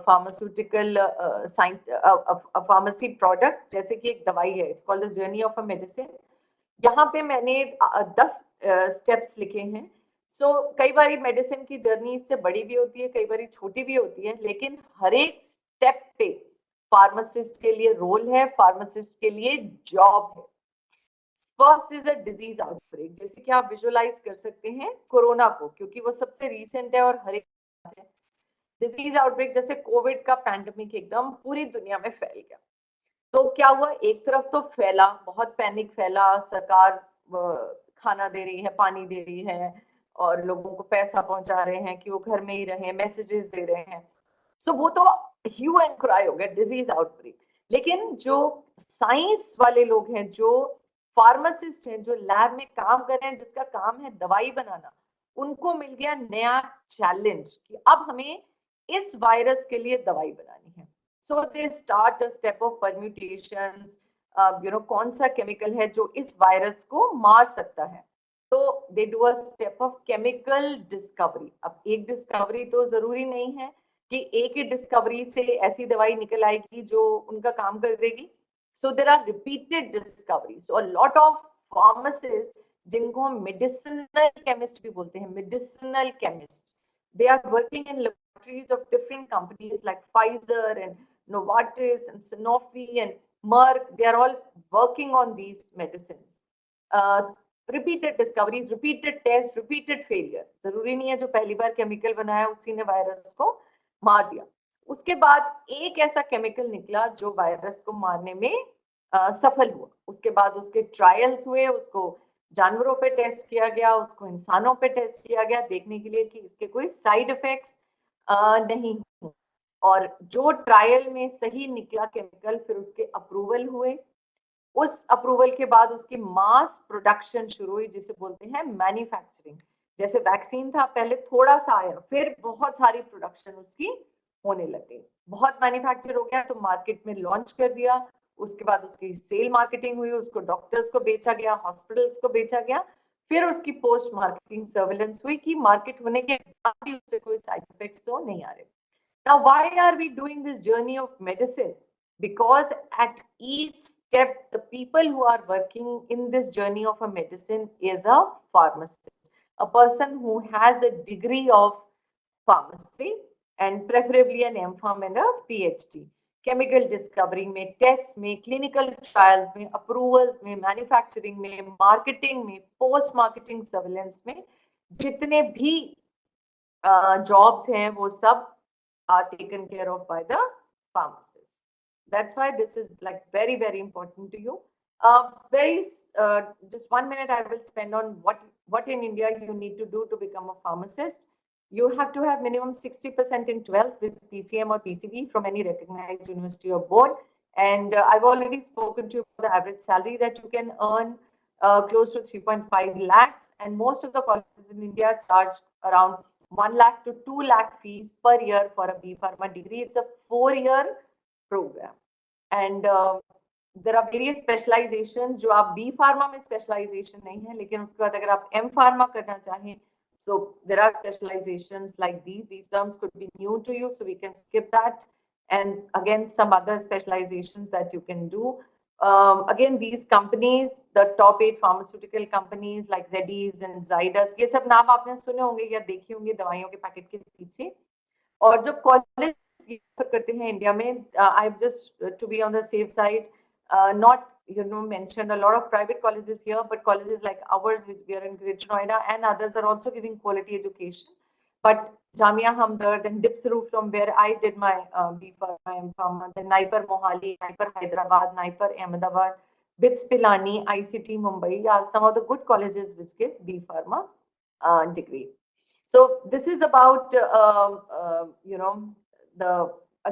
pharmaceutical a pharmacy product. जैसे कि एक दवाई है, it's called the journey of a medicine. यहाँ पे मैंने 10 steps लिखे हैं. So कई बारी मेडिसिन की जर्नी इससे बड़ी भी होती है, कई बारी छोटी भी होती है, लेकिन हर एक स्टेप पे फार्मासिस्ट के लिए रोल है, फार्मासिस्ट के लिए जॉब है. First is a disease outbreak, जैसे कि आप विजुअलाइज कर सकते हैं कोरोना को, क्योंकि वो सबसे रीसेंट है और हर एक है। डिजीज आउटब्रेक जैसे कोविड का पैंडेमिक एकदम पूरी दुनिया में फैल गया, तो क्या हुआ, एक तरफ तो फैला, बहुत पैनिक फैला, सरकार खाना दे रही है, पानी दे रही है और लोगों को पैसा पहुंचा रहे हैं कि वो घर में ही रहें, मैसेजेस दे रहे हैं। सो वो तो ह्यू एंड क्राई हो गया, डिजीज आउटब्रेक। लेकिन जो साइंस वाले लोग हैं, जो फार्मासिस्ट हैं, जो लैब में काम कर रहे हैं, जिसका काम है दवाई बनाना, उनको मिल गया नया चैलेंज कि अब हमें इस वायरस के लिए दवाई बनानी है। So they start a step of permutations, कौन सा केमिकल है जो इस वायरस को मार सकता है, तो they do a step of chemical discovery। अब एक डिस्कवरी तो जरूरी नहीं है कि एक ही डिस्कवरी से ऐसी दवाई निकल आएगी जो उनका काम कर देगी। So there are repeated discoveries, so a lot of pharmacists, जिनको हम medicinal chemist भी बोलते हैं, medicinal chemist, they are working in laboratories of different companies like Pfizer and Novartis and Sanofi and Merck. They are all working on these medicines. Repeated discoveries, repeated tests, repeated failure. जरूरी नहीं है जो पहली बार chemical बनाया उसी ने virus को मार दिया। उसके बाद एक ऐसा केमिकल निकला जो वायरस को मारने में सफल हुआ। उसके बाद उसके ट्रायल्स हुए, उसको जानवरों पे टेस्ट किया गया, उसको इंसानों पे टेस्ट किया गया, देखने के लिए कि इसके कोई साइड इफेक्ट्स नहीं हुए। और जो ट्रायल में सही निकला केमिकल, फिर उसके अप्रूवल हुए। उस अप्रूवल के बाद उसकी मास प्रोडक्शन शुरू हुई, जिसे बोलते हैं मैन्युफैक्चरिंग। जैसे वैक्सीन था, पहले थोड़ा सा आया, फिर बहुत सारी प्रोडक्शन उसकी होने लग गई, बहुत मैन्युफैक्चर हो गया तो मार्केट में लॉन्च कर दिया। उसके बाद उसकी सेल मार्केटिंग हुई, उसको डॉक्टर्स को बेचा गया, हॉस्पिटल्स को बेचा गया, फिर उसकी पोस्ट मार्केटिंग सर्विलेंस हुई कि मार्केट होने के बाद भी उससे कोई साइड इफेक्ट्स तो नहीं आ रहे। Now, why are we doing this journey of medicine? Because at each step, the people who are working in this journey of a medicine is a pharmacist, a person who has a degree of pharmacy and preferably an M.Pharm and a PhD. Chemical discovery में, tests में, clinical trials में, approvals में, manufacturing में, marketing में, post marketing surveillance में, जितने भी jobs हैं वो सब are taken care of by the pharmacist. That's why this is like very, very important to you. Just 1 minute I will spend on what in India you need to do to become a pharmacist. You have to have minimum 60% in 12th with PCM or PCB from any recognized university or board. And I've already spoken to you about the average salary that you can earn, close to 3.5 lakhs. And most of the colleges in India charge around 1 lakh to 2 lakh fees per year for a B Pharma degree. It's a 4-year program. And there are various specializations जो आप B Pharma में specialization नहीं है, लेकिन उसके बाद अगर आप M Pharma करना चाहें, so there are specializations like these. These terms could be new to you, so we can skip that. And again, some other specializations that you can do. Again, these companies, the top 8 pharmaceutical companies like Reddy's and Zydus, ये सब नाम आपने सुने होंगे या देखे होंगे दवाइयों के पैकेट के पीछे। और जो कॉलेज करते हैं इंडिया में, I've just to be on the safe side, not mentioned a lot of private colleges here, but colleges like ours, which we are in Greater Noida, and others are also giving quality education. But Jamia Hamdard and Dipsuru, from where I did my B Pharma, M Pharma, then Naipar Mohali, Naipar Hyderabad, Naipar Ahmedabad, BITS Pilani, ICT Mumbai are some of the good colleges which give B Pharma degree. So this is about the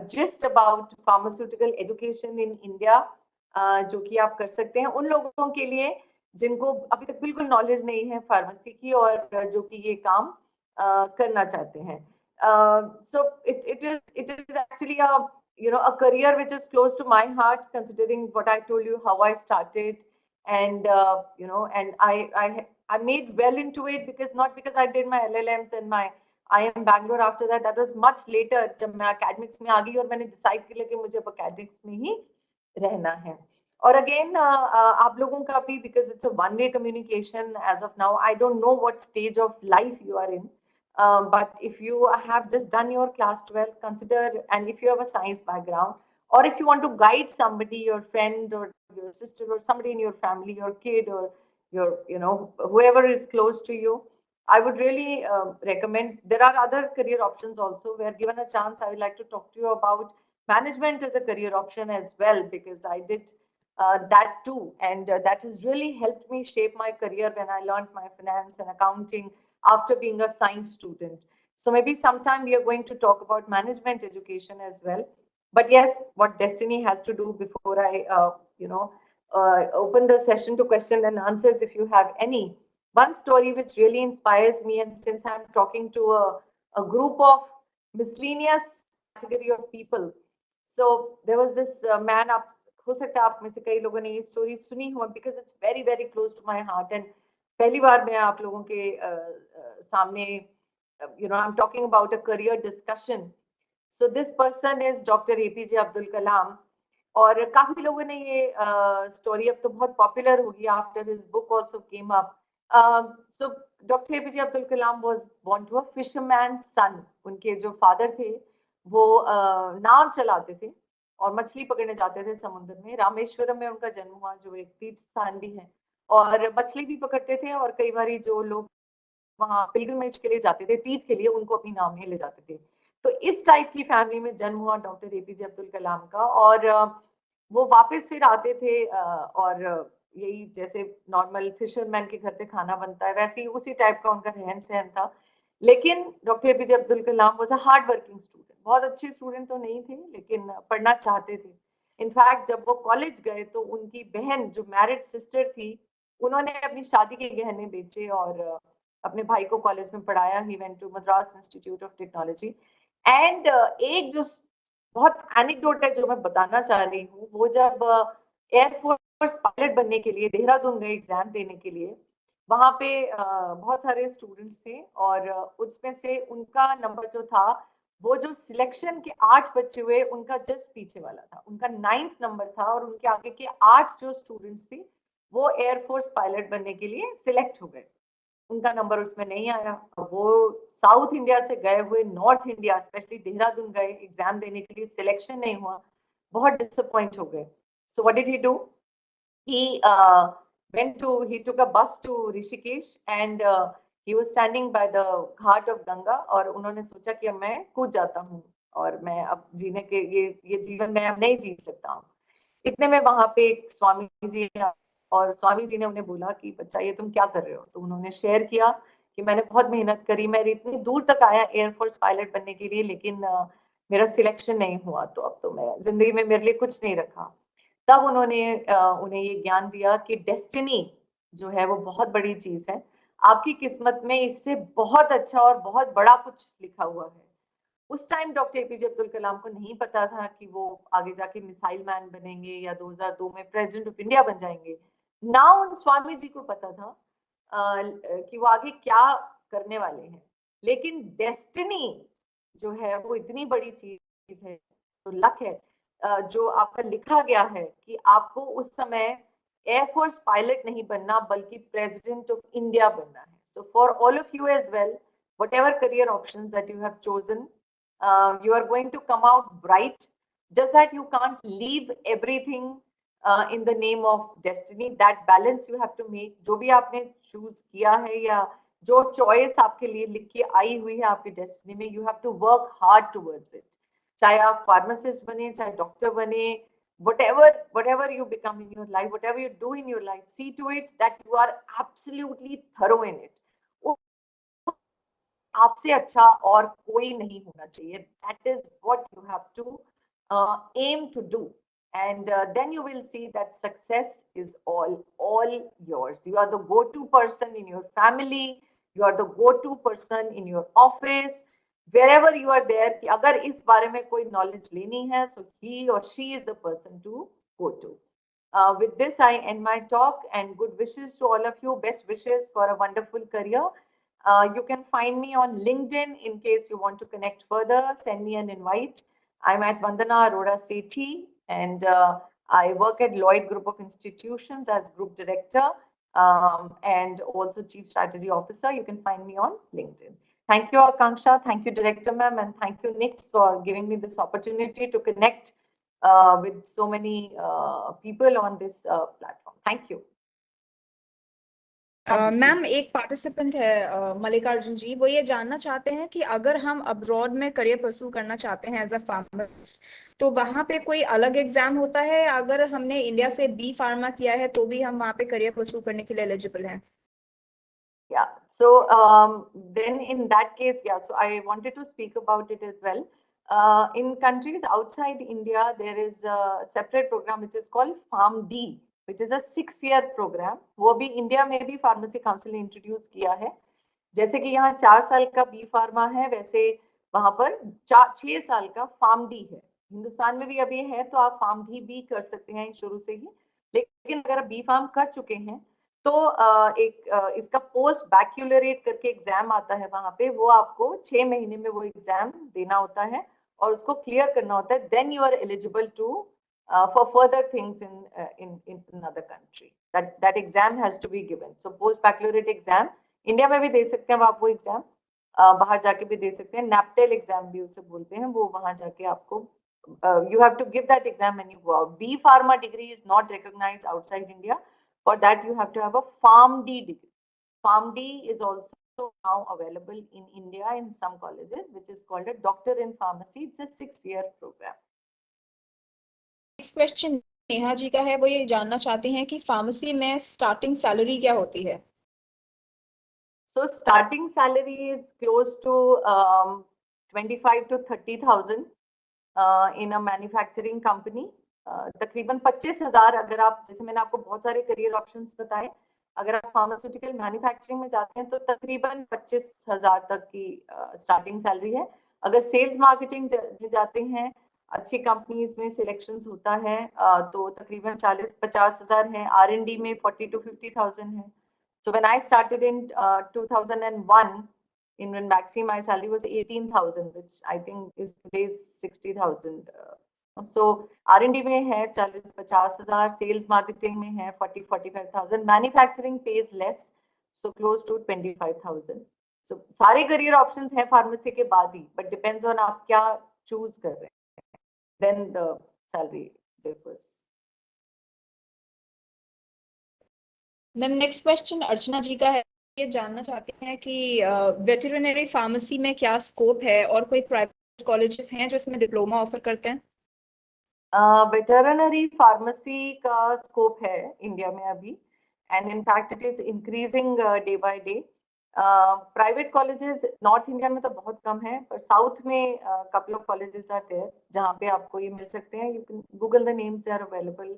gist about pharmaceutical education in India, जो कि आप कर सकते हैं उन लोगों के लिए जिनको अभी तक बिल्कुल नॉलेज नहीं है फार्मेसी की और जो कि ये काम करना चाहते हैं. So it is actually a career which is close to my heart, considering what I told you, how I started, and and I made well into it not because I did my LLMs and my IIM Bangalore after that. That was much later जब मैं academics में आ गई और मैंने decide किया कि मुझे academics में ही रहना है. और again आप लोगों का भी, because it's a one-way communication as of now, I don't know what stage of life you are in, but if you have just done your class 12, consider, and if you have a science background, or if you want to guide somebody, your friend or your sister or somebody in your family, your kid or your, whoever is close to you, I would really recommend. There are other career options also where, given a chance, I would like to talk to you about management as a career option as well, because I did that too. And that has really helped me shape my career when I learned my finance and accounting after being a science student. So maybe sometime we are going to talk about management education as well. But yes, what destiny has to do, before I, open the session to question and answers, if you have any. One story which really inspires me, and since I'm talking to a group of miscellaneous category of people, so there was this man, up हो सकता है आप में से कई लोगों ने ये स्टोरी सुनी हो, because it's very very close to my heart, and पहली बार मैं आप लोगों के सामने, I'm talking about a career discussion. So this person is Dr. APJ Abdul Kalam, और काफी लोगों ने ये स्टोरी अब तो बहुत पॉपुलर हो गई, after his book also came up. So Dr. APJ Abdul Kalam was born to a fisherman's son. उनके जो फादर थे वो नाव चलाते थे और मछली पकड़ने जाते थे समुद्र में. रामेश्वरम में उनका जन्म हुआ, जो एक तीर्थ स्थान भी है, और मछली भी पकड़ते थे, और कई बार जो लोग वहां पिलग्रिमेज के लिए जाते थे, तीर्थ के लिए, उनको अपनी नाव में ले जाते थे. तो इस टाइप की फैमिली में जन्म हुआ डॉक्टर एपीजे अब्दुल कलाम का, और वो वापस फिर आते थे, और यही जैसे नॉर्मल फिशरमैन के घर पे खाना बनता है, वैसे ही उसी टाइप का उनका रहन सहन था. लेकिन doctor APJ Abdul Kalam was a hard working student. बहुत अच्छे स्टूडेंट तो नहीं थे, लेकिन पढ़ना चाहते थे. इनफैक्ट जब वो कॉलेज गए तो उनकी बहन, जो मैरिड सिस्टर थी, उन्होंने अपनी शादी के गहने बेचे और अपने भाई को कॉलेज में पढ़ाया. He went to Madras institute of technology. And एक जो बहुत एनेक्डोट है जो मैं बताना चाह रही हूँ, वो जब एयरफोर्स पायलट बनने के लिए देहरादून गए एग्जाम देने के लिए, वहां पे बहुत सारे स्टूडेंट्स थे, और उसमें से उनका नंबर जो था, वो जो सिलेक्शन के 8 बच्चे हुए, उनका जस्ट पीछे वाला था. उनका 9th नंबर था, और उनके आगे के 8 जो स्टूडेंट्स थे वो एयरफोर्स पायलट बनने के लिए सिलेक्ट हो गए. उनका नंबर उसमें नहीं आया. वो साउथ इंडिया से गए हुए नॉर्थ इंडिया, स्पेशली देहरादून गए एग्जाम देने के लिए, सिलेक्शन नहीं हुआ, बहुत डिसअपॉइंट हो गए. So what did he do? he took a bus to Rishikesh, and he was standing by the Ghat of Ganga, और उन्होंने सोचा कि अब मैं कूद जाता हूँ, और मैं अब जीने के ये जीवन में अब नहीं जी सकता हूँ. इतने में वहां पे एक स्वामी जी, और स्वामी जी ने उन्हें बोला कि बच्चा, ये तुम क्या कर रहे हो? तो उन्होंने शेयर किया कि मैंने बहुत मेहनत करी, मैं इतनी दूर तक आया एयरफोर्स पायलट बनने के लिए, लेकिन मेरा सिलेक्शन नहीं हुआ, तो अब तो मैं जिंदगी में मेरे लिए कुछ नहीं रखा. तब उन्होंने उन्हें ये ज्ञान दिया कि डेस्टिनी जो है वो बहुत बड़ी चीज है. आपकी किस्मत में इससे बहुत अच्छा और बहुत बड़ा कुछ लिखा हुआ है. उस time doctor APJ Abdul Kalam को नहीं पता था कि वो आगे जाके मिसाइल मैन बनेंगे या 2002 में प्रेसिडेंट ऑफ इंडिया बन जाएंगे. ना उन स्वामी जी को पता था कि वो आगे क्या करने वाले हैं. लेकिन डेस्टिनी जो है वो इतनी बड़ी चीज है, तो लक है, जो आपका लिखा गया है कि आपको उस समय एयरफोर्स पायलट नहीं बनना, बल्कि प्रेसिडेंट ऑफ इंडिया बनना है. So for all of you as well, whatever career options that you have chosen, you are going to come out bright. Just that you can't leave everything in the name of destiny. That balance you have to make. जो भी आपने choose किया है, या जो choice आपके लिए लिख के आई हुई है आपके destiny में, you have to work hard towards it. चाहे आप pharmacist बने, चाहे doctor बने, whatever you become in your life, whatever you do in your life, see to it that you are absolutely thorough in it. आपसे अच्छा और कोई नहीं होना चाहिए. That is what you have to aim to do, and then you will see that success is all yours. You are the go-to person in your family, you are the go-to person in your office, wherever you are there. कि अगर इस बारे में कोई knowledge लेनी है, so he or she is the person to go to. With this, I end my talk, and good wishes to all of you. Best wishes for a wonderful career. You can find me on LinkedIn in case you want to connect further. Send me an invite. I'm at Vandana Arora Sethi, and I work at Lloyd Group of Institutions as Group Director and also Chief Strategy Officer. You can find me on LinkedIn. Thank you, Akanksha. Thank you, Director Ma'am, and thank you, Nix, for giving me this opportunity to connect with so many people on this platform. Thank you. Ma'am एक participant है मल्लिकार्जुन जी, वो ये जानना चाहते हैं कि अगर हम अब्रॉड में करियर परस्यू करना चाहते हैं एज अ फार्मासिस्ट, तो वहाँ पे कोई अलग एग्जाम होता है? अगर हमने इंडिया से बी फार्मा किया है तो भी हम वहाँ पे करियर परस्यू करने के लिए एलिजिबल हैं? Yeah, so then in that case, yeah, so I wanted to speak about it as well. In countries outside India, there is a separate program which is called PharmD, which is a 6-year program. वो भी India में भी pharmacy council ने introduce किया है. जैसे कि यहाँ 4 साल का बी फार्मा है, वैसे वहां पर 6 साल का PharmD है. हिंदुस्तान में भी अभी है, तो आप PharmD भी कर सकते हैं शुरू से ही. लेकिन अगर आप बी फार्म कर चुके हैं तो इसका पोस्ट बैक्यूलरेट करके एग्जाम आता है वहां पे, वो आपको 6 महीने में वो एग्जाम देना होता है और उसको क्लियर करना होता है. Then you are eligible to for further things in another country. That exam has to be given. So post baccalaureate exam India में भी दे सकते हैं आप वो एग्जाम, बाहर जाके भी दे सकते हैं. नैप्टेल एग्जाम भी उसे बोलते हैं. वो वहां जाके आपको you have to give that exam when you go out. B Pharma degree is not recognized outside India. For that, you have to have a PharmD degree. PharmD is also now available in India in some colleges, which is called a Doctor in Pharmacy. It's a 6-year program. Next question Neha ji का है, वो ये जानना चाहते हैं कि pharmacy में starting salary क्या होती है? So starting salary is close to 25 to 30,000 in a manufacturing company. तकरीबन 25,000. अगर आप, जैसे मैंने आपको बहुत सारे करियर ऑप्शंस बताए, अगर आप फार्मास्यूटिकल मैन्युफैक्चरिंग में जाते हैं तो तकरीबन 25,000 तक की स्टार्टिंग सैलरी है. अगर सेल्स मार्केटिंग में जाते हैं, अच्छी कंपनीज में सिलेक्शंस होता है, तो तकरीबन 40-50,000 है. R&D में 40 to 50,000 है. So when I started in 2001 in Ranbaxy, my salary was 18,000, which I think is today's 60,000. So R&D में है 40-50,000, sales marketing में है 40-45,000, manufacturing pays less, so close to 25,000. So सारे career options हैं फार्मेसी के बाद ही, but depends on आप क्या choose कर रहे हैं, then the salary differs. Ma'am next question Archana ji का है, ये जानना चाहते हैं कि वेटरनरी फार्मेसी में क्या स्कोप है और कोई प्राइवेट कॉलेजेस हैं जो इसमें डिप्लोमा ऑफर करते हैं? वेटरनरी फार्मेसी का स्कोप है इंडिया में अभी, and in fact it is increasing day by day. Private colleges north India में तो बहुत कम है, पर साउथ में couple of colleges are there जहाँ पे आपको ये मिल सकते हैं. You can google the names, they are available.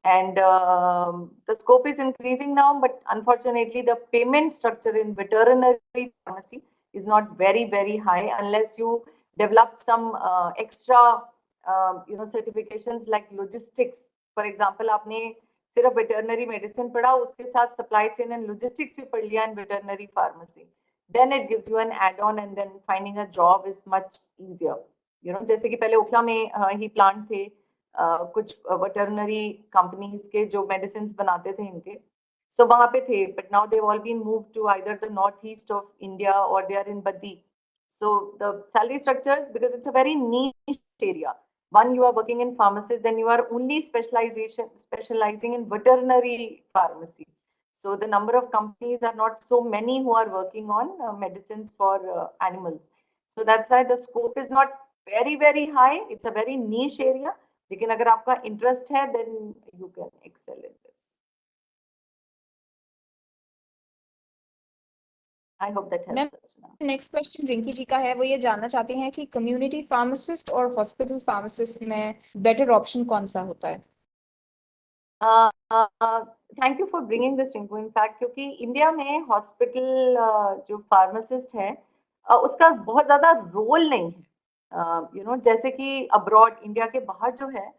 And the scope is increasing now, but unfortunately the payment structure in veterinary pharmacy is not very high unless you develop some extra certifications like logistics. For example, आपने सिर्फ veterinary medicine पढ़ा, उसके साथ supply chain and logistics भी पढ़ लिया in veterinary pharmacy, then it gives you an add-on, and then finding a job is much easier. जैसे कि पहले ओखला में ही प्लांट थे, कुछ वेटरनरी कंपनीज के जो मेडिसिन बनाते थे इनके, सो वहां पे थे, but now they all been move to either the north east of India और they are in Baddi. So the salary structures, because it's a very niche area. One, you are working in pharmacies, then you are only specializing in veterinary pharmacy. So the number of companies are not so many who are working on medicines for animals. So that's why the scope is not very high. It's a very niche area. लेकिन अगर आपका interest है, then you can excel in this. I hope that helps. Next question Rinki ji का है, वो ये जानना चाहते हैं कि कम्युनिटी फार्मासिस्ट और हॉस्पिटल फार्मासिस्ट में बेटर ऑप्शन कौन सा होता है? Thank you for bringing this Rinku. In fact क्योंकि इंडिया में हॉस्पिटल जो फार्मासिस्ट है उसका बहुत ज्यादा रोल नहीं है. जैसे कि अब्रॉड, इंडिया के बाहर जो है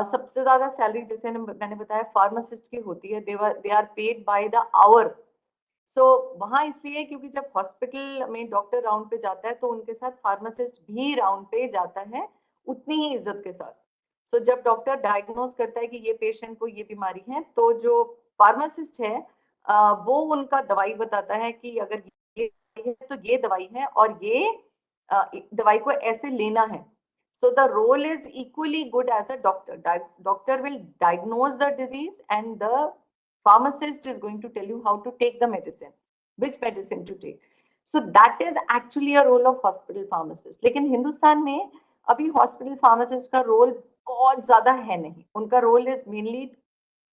सबसे ज्यादा सैलरी, जैसे मैंने बताया, फार्मासिस्ट की होती है. They are paid by the hour. So वहाँ इसलिए क्योंकि जब हॉस्पिटल में डॉक्टर राउंड पे जाता है तो उनके साथ फार्मासिस्ट भी राउंड पे जाता है उतनी ही इज्जत के साथ. सो जब डॉक्टर डायग्नोज करता है कि ये पेशेंट को ये बीमारी है, तो जो फार्मासिस्ट है वो उनका दवाई बताता है कि अगर ये है तो ये दवाई है और ये दवाई को ऐसे लेना है. So the role is equally good as a doctor. Doctor will diagnose the disease and the pharmacist is going to tell you how to take the medicine, which medicine to take. So that is actually a role of hospital pharmacist. लेकिन हिंदुस्तान में अभी hospital pharmacist का role बहुत ज़्यादा है नहीं. उनका role is mainly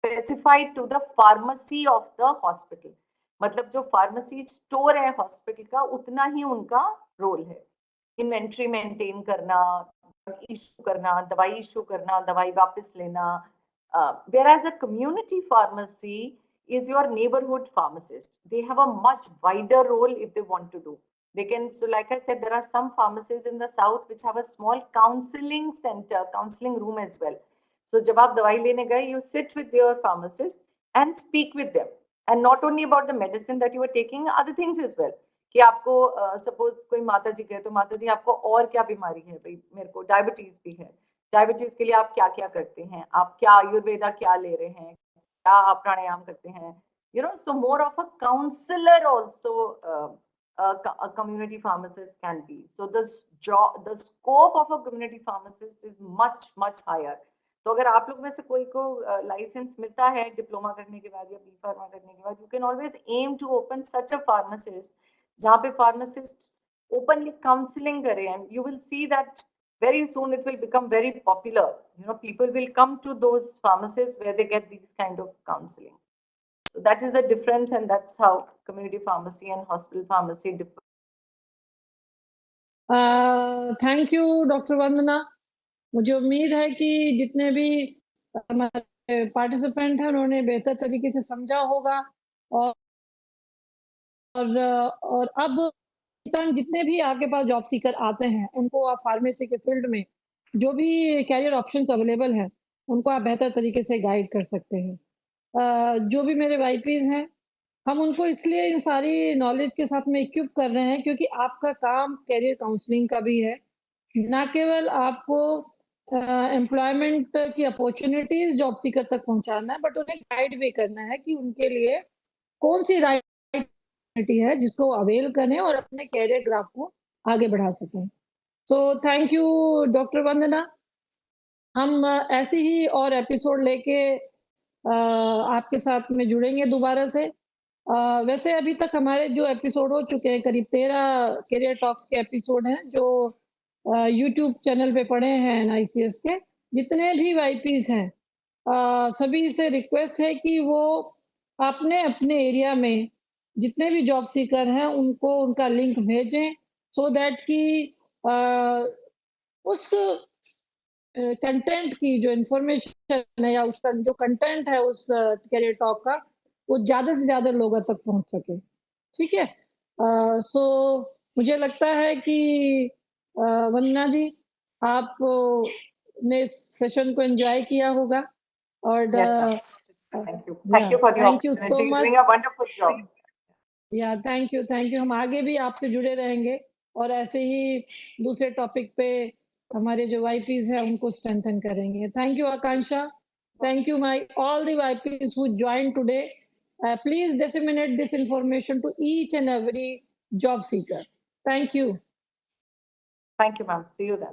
specified to the pharmacy of the hospital. मतलब जो pharmacy store है hospital का उतना ही उनका role है. Inventory maintain करना, issue करना, दवाई issue करना, दवाई वापस लेना. Whereas a community pharmacy is your neighborhood pharmacist. They have a much wider role if they want to do. They can, so like I said, there are some pharmacies in the south which have a small counseling center, counseling room as well. So जब आप दवाई लेने गए, you sit with your pharmacist and speak with them. And not only about the medicine that you are taking, other things as well. कि आपको suppose कोई माता जी कहे तो माता जी आपको और क्या बीमारी है, भाई मेरे को डायबिटीज भी है, डायबिटीज के लिए आप क्या क्या करते हैं, आप क्या आयुर्वेदा क्या ले रहे हैं, क्या आप प्राणायाम करते हैं, you know, so more of a counselor also a community pharmacist can be. So the scope of a community pharmacist is much higher. तो अगर आप लोग में से कोई को लाइसेंस मिलता है डिप्लोमा करने के बाद या बी फार्मा करने के बाद, you can always aim to open such a pharmacist जहाँ पे फार्मासिस्ट ओपनली काउंसलिंग करे, and you will see that very soon it will become very popular. You know, people will come to those pharmacies where they get these kind of counseling. So that is the difference, and that's how community pharmacy and hospital pharmacy differ. Thank you, Dr. Vandana. मुझे उम्मीद है कि जितने भी हमारे participant हैं उन्होंने बेहतर तरीके से समझा होगा, और अब जितने भी आपके पास जॉब सीकर आते हैं उनको आप फार्मेसी के फील्ड में जो भी कैरियर ऑप्शंस अवेलेबल हैं उनको आप बेहतर तरीके से गाइड कर सकते हैं। जो भी मेरे वाईपीज हैं हम उनको इसलिए इन सारी नॉलेज के साथ में इक्विप कर रहे हैं क्योंकि आपका काम कैरियर काउंसलिंग का भी है, ना केवल आपको एम्प्लॉयमेंट की अपॉर्चुनिटीज जॉब सीकर तक पहुंचाना है, बट उन्हें गाइड भी करना है कि उनके लिए कौन सी राइट है जिसको अवेल करें और अपने कैरियर ग्राफ को आगे बढ़ा सकें। सो थैंक यू डॉक्टर वंदना। हम ऐसे ही और एपिसोड लेके आपके साथ में जुड़ेंगे दोबारा से। वैसे अभी तक हमारे जो एपिसोड हो चुके हैं करीब 13 कैरियर टॉक्स के एपिसोड हैं जो यूट्यूब चैनल पे पड़े हैं NICS के। जितने भी वाईपीज हैं सभी से रिक्वेस्ट है कि वो अपने अपने एरिया में जितने भी जॉब सीकर हैं उनको उनका लिंक भेजें, सो दैट कि उस कंटेंट की जो इंफॉर्मेशन है या उसका जो कंटेंट है उस कैरियर टॉक का वो ज़्यादा से ज़्यादा लोगों तक पहुंच सके। ठीक है, सो मुझे लगता है कि वंदना जी आप ने इस सेशन को एंजॉय किया होगा और Yes, thank you for the thank you opportunity. so You're much. doing a wonderful job. Thank you. हम आगे भी आपसे जुड़े रहेंगे और ऐसे ही दूसरे टॉपिक पे हमारे जो वाईपीज हैं उनको स्ट्रेंथन करेंगे। Thank you Akanksha, thank you my all the YPs who join today. Please disseminate this information to each and every job seeker. Thank you. Thank you, ma'am. See you then.